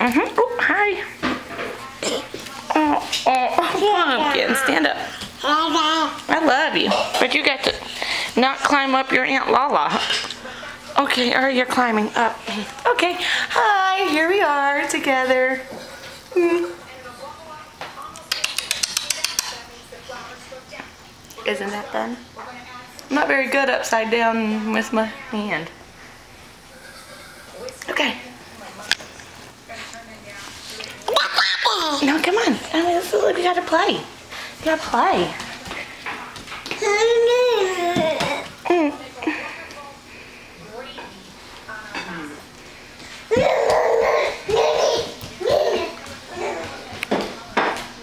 Oh, hi. Pumpkin, stand up. I love you, but you got to not climb up your Aunt Lala. Okay, or you're climbing up. Okay, hi, here we are together. Isn't that fun? I'm not very good upside down with my hand. Okay. No, come on. I mean, we gotta play. You gotta play.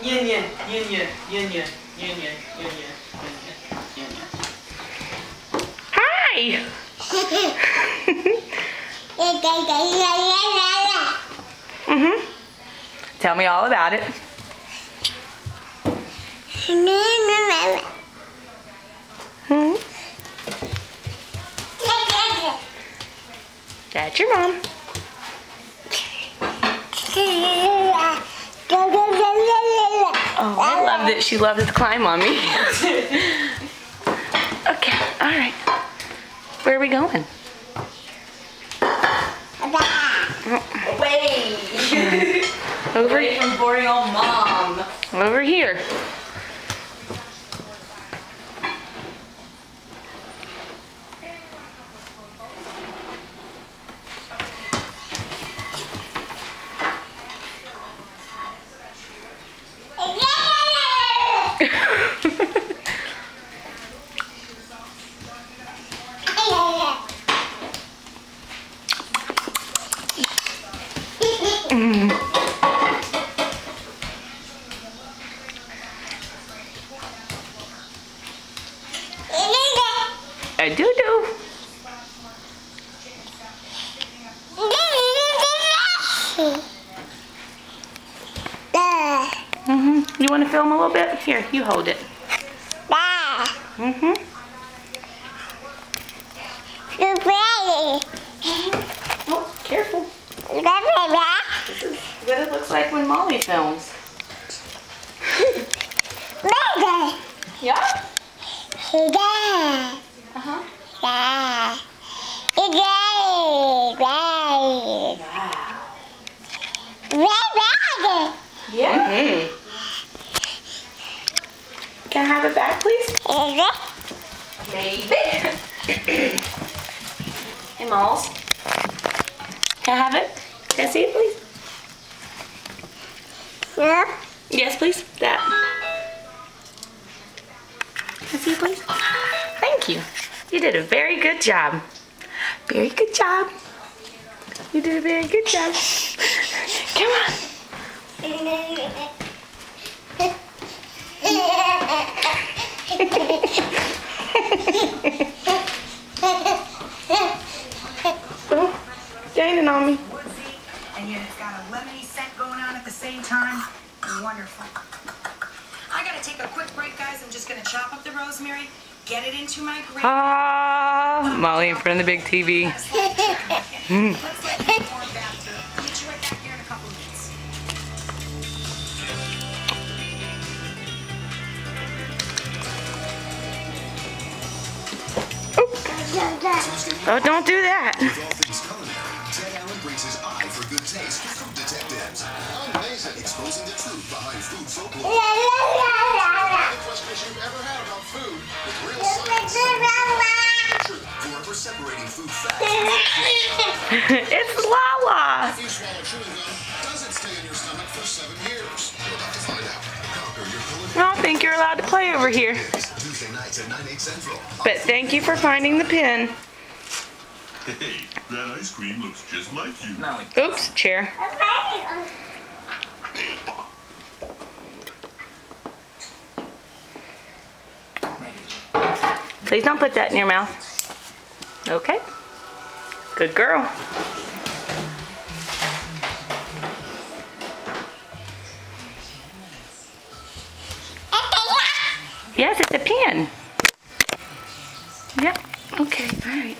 Yin yin, yin yin, yin yin, yin yin, yin yin, yin yin, yin yin. Hi! Tell me all about it. That's your mom. Oh, I love that she loves to climb on me. Okay, all right. Where are we going? Away! Away from boring old mom. Over here. A doo-doo. You want to film a little bit? Here, you hold it. Oh, careful. This is what it looks like when Molly films. Yeah? Uh-huh. Yeah. Can I have it back, please? Maybe. Hey, Malls. Can I have it? Can I see it, please? Yes, please. That. Can I see it, please? Thank you. You did a very good job. Very good job. You did a very good job. Come on. Oh, gaining on me. And yet it's got a lemony scent going on at the same time. Wonderful. I gotta take a quick break, guys. I'm just gonna chop up the rosemary, get it into my grate. Ah, Molly in front of the big TV. Let's let it warm back to. I'll meet you right back here in a couple of minutes. Oh, don't do that. With all things culinary, Ted Allen brings his eye for good taste. Food detectives. Amazing. Exposing the truth behind food folklore. The questions you've ever had about food with real science. Truth. Forever separating food facts. It's Lala. If you swallow chewing gum, does it stay in your stomach for 7 years? You'll have to find out. Conquer your culinary. I don't think you're allowed to play over here. Tuesday nights at 9, 8 Central. But thank you for finding the pin. Hey, that ice cream looks just like you. Oops, chair. Please don't put that in your mouth. Okay. Good girl. Yes, it's a pin. Yep. Okay, all right.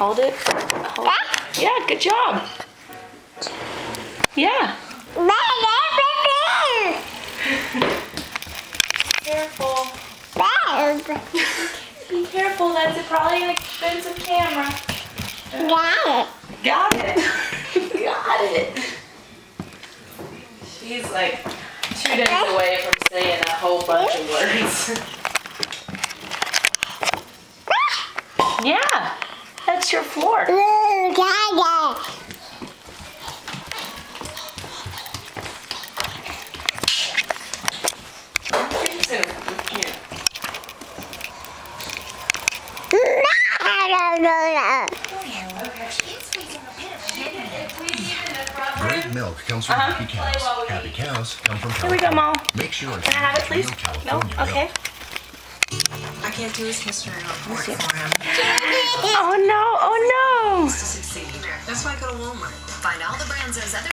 Hold it. Hold it. Yeah, good job. Yeah. Careful. Be careful, that's probably an expensive camera. Got it. Got it. She's like 2 days away from saying a whole bunch of words. Yeah, that's your floor. Great milk comes from happy cows. Happy cows come from Here we go, Mom. Make sure it's Can I have it, please? real No? California Okay. I can't do his history report for him. Oh no, oh no. To succeed. That's why I go to Walmart. Find all the brands those other